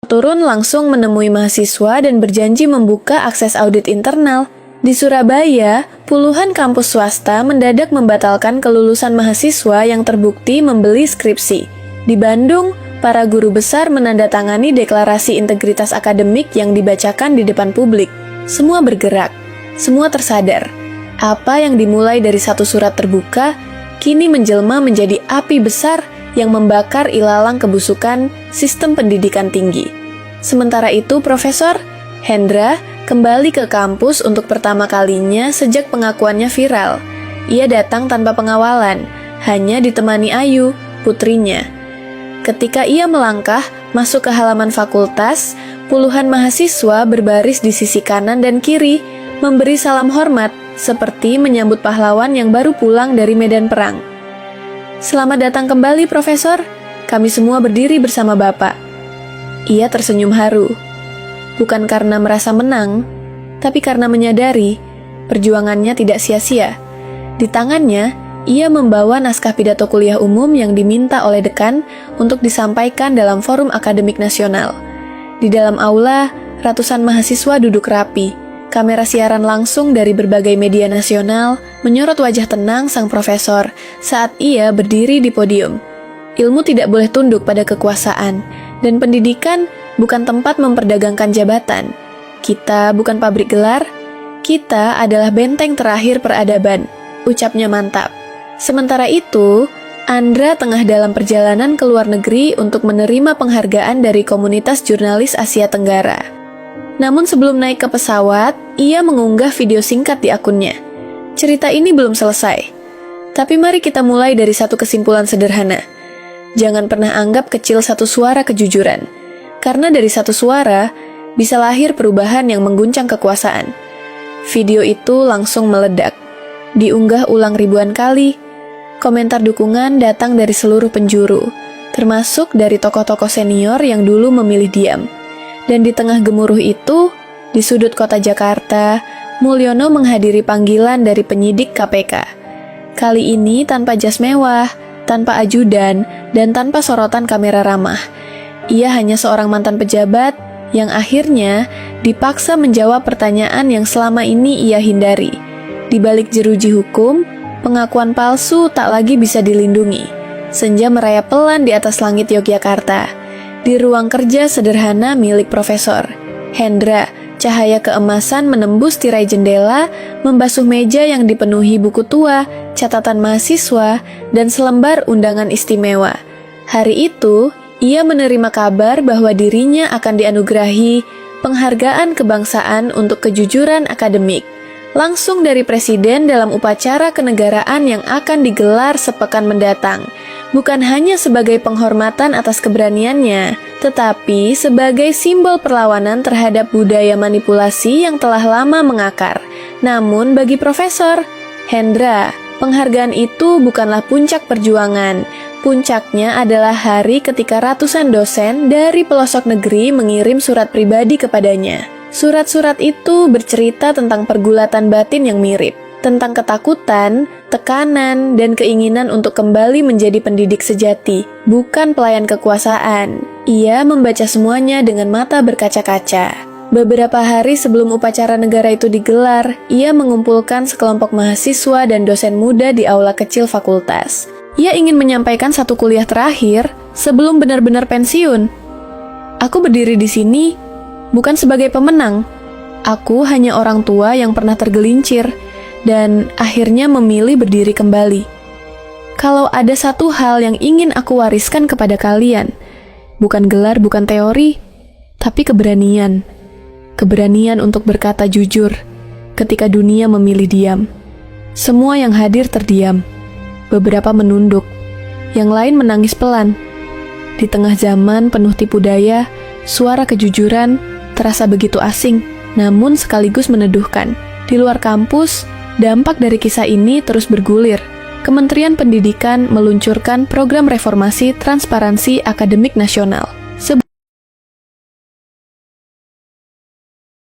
turun langsung menemui mahasiswa dan berjanji membuka akses audit internal. Di Surabaya, puluhan kampus swasta mendadak membatalkan kelulusan mahasiswa yang terbukti membeli skripsi. Di Bandung, para guru besar menandatangani deklarasi integritas akademik yang dibacakan di depan publik. Semua bergerak, semua tersadar. Apa yang dimulai dari satu surat terbuka, kini menjelma menjadi api besar yang membakar ilalang kebusukan sistem pendidikan tinggi. Sementara itu, Profesor Hendra kembali ke kampus untuk pertama kalinya sejak pengakuannya viral. Ia datang tanpa pengawalan, hanya ditemani Ayu, putrinya. Ketika ia melangkah masuk ke halaman fakultas, puluhan mahasiswa berbaris di sisi kanan dan kiri, memberi salam hormat seperti menyambut pahlawan yang baru pulang dari medan perang. "Selamat datang kembali, Profesor. Kami semua berdiri bersama Bapak." Ia tersenyum haru. Bukan karena merasa menang, tapi karena menyadari perjuangannya tidak sia-sia. Di tangannya, ia membawa naskah pidato kuliah umum yang diminta oleh dekan untuk disampaikan dalam forum akademik nasional. Di dalam aula, ratusan mahasiswa duduk rapi. Kamera siaran langsung dari berbagai media nasional menyorot wajah tenang sang profesor saat ia berdiri di podium. Ilmu tidak boleh tunduk pada kekuasaan, dan pendidikan bukan tempat memperdagangkan jabatan. Kita bukan pabrik gelar, kita adalah benteng terakhir peradaban, ucapnya mantap. Sementara itu, Andra tengah dalam perjalanan ke luar negeri untuk menerima penghargaan dari komunitas jurnalis Asia Tenggara. Namun sebelum naik ke pesawat, ia mengunggah video singkat di akunnya. Cerita ini belum selesai. Tapi mari kita mulai dari satu kesimpulan sederhana. Jangan pernah anggap kecil satu suara kejujuran. Karena dari satu suara, bisa lahir perubahan yang mengguncang kekuasaan. Video itu langsung meledak. Diunggah ulang ribuan kali. Komentar dukungan datang dari seluruh penjuru, termasuk dari tokoh-tokoh senior yang dulu memilih diam. Dan di tengah gemuruh itu, di sudut kota Jakarta, Mulyono menghadiri panggilan dari penyidik KPK. Kali ini tanpa jas mewah, tanpa ajudan, dan tanpa sorotan kamera ramah. Ia hanya seorang mantan pejabat yang akhirnya dipaksa menjawab pertanyaan yang selama ini ia hindari. Di balik jeruji hukum, pengakuan palsu tak lagi bisa dilindungi. Senja merayap pelan di atas langit Yogyakarta. Di ruang kerja sederhana milik Profesor Hendra, cahaya keemasan menembus tirai jendela, membasuh meja yang dipenuhi buku tua, catatan mahasiswa, dan selembar undangan istimewa. Hari itu, ia menerima kabar bahwa dirinya akan dianugerahi penghargaan kebangsaan untuk kejujuran akademik, langsung dari Presiden dalam upacara kenegaraan yang akan digelar sepekan mendatang. Bukan hanya sebagai penghormatan atas keberaniannya, tetapi sebagai simbol perlawanan terhadap budaya manipulasi yang telah lama mengakar. Namun bagi Profesor Hendra, penghargaan itu bukanlah puncak perjuangan. Puncaknya adalah hari ketika ratusan dosen dari pelosok negeri mengirim surat pribadi kepadanya. Surat-surat itu bercerita tentang pergulatan batin yang mirip, tentang ketakutan, tekanan, dan keinginan untuk kembali menjadi pendidik sejati, bukan pelayan kekuasaan. Ia membaca semuanya dengan mata berkaca-kaca. Beberapa hari sebelum upacara negara itu digelar, ia mengumpulkan sekelompok mahasiswa dan dosen muda di aula kecil fakultas. Ia ingin menyampaikan satu kuliah terakhir sebelum benar-benar pensiun. "Aku berdiri di sini bukan sebagai pemenang. Aku hanya orang tua yang pernah tergelincir dan akhirnya memilih berdiri kembali. Kalau ada satu hal yang ingin aku wariskan kepada kalian, bukan gelar, bukan teori, tapi keberanian. Keberanian untuk berkata jujur ketika dunia memilih diam. Semua yang hadir terdiam. Beberapa menunduk, yang lain menangis pelan. Di tengah zaman penuh tipu daya, suara kejujuran terasa begitu asing, namun sekaligus meneduhkan. Di luar kampus, dampak dari kisah ini terus bergulir. Kementerian Pendidikan meluncurkan program reformasi transparansi akademik nasional.